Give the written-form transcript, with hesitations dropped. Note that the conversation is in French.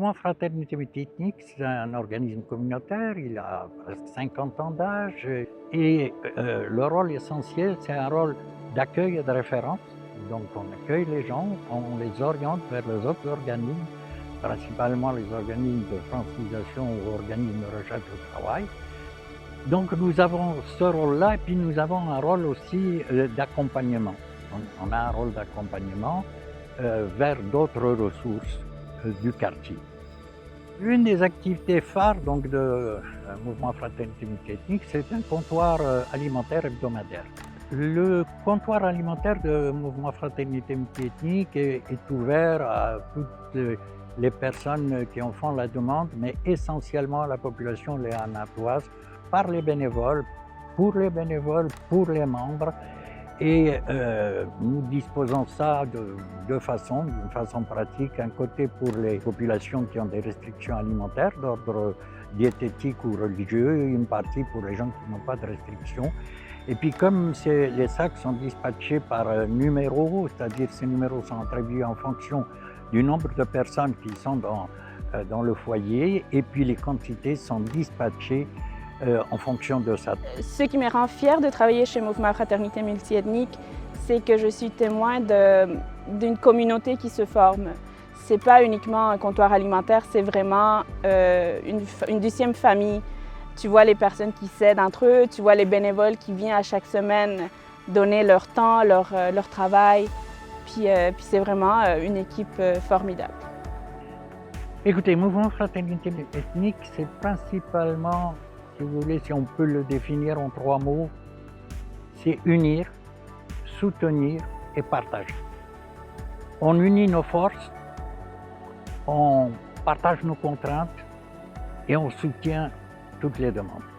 mouvement Fraternité Multiethnique, c'est un organisme communautaire, il a presque 50 ans d'âge et le rôle essentiel, c'est un rôle d'accueil et de référence. Donc on accueille les gens, on les oriente vers les autres organismes, principalement les organismes de francisation ou organismes de recherche au travail. Donc nous avons ce rôle-là et puis nous avons un rôle aussi d'accompagnement. On a un rôle d'accompagnement vers d'autres ressources du quartier. Une des activités phares donc, de mouvement Fraternité Multiethnique, c'est un comptoir alimentaire hebdomadaire. Le comptoir alimentaire de mouvement Fraternité Multiethnique est ouvert à toutes les personnes qui en font la demande, mais essentiellement à la population léonardoise, par les bénévoles, pour les membres. Et nous disposons ça de deux façons, d'une façon pratique, un côté pour les populations qui ont des restrictions alimentaires d'ordre diététique ou religieux, et une partie pour les gens qui n'ont pas de restrictions. Et puis comme les sacs sont dispatchés par numéro, c'est-à-dire ces numéros sont attribués en fonction du nombre de personnes qui sont dans le foyer, et puis les quantités sont dispatchées en fonction de ça. Ce qui me rend fière de travailler chez Mouvement Fraternité Multiethnique, c'est que je suis témoin d'une communauté qui se forme. Ce n'est pas uniquement un comptoir alimentaire, c'est vraiment une deuxième famille. Tu vois les personnes qui s'aident entre eux, tu vois les bénévoles qui viennent à chaque semaine donner leur temps, leur travail. Puis c'est vraiment une équipe formidable. Écoutez, Mouvement Fraternité Multiethnique, c'est principalement, si vous voulez, si on peut le définir en trois mots, c'est unir, soutenir et partager. On unit nos forces, on partage nos contraintes et on soutient toutes les demandes.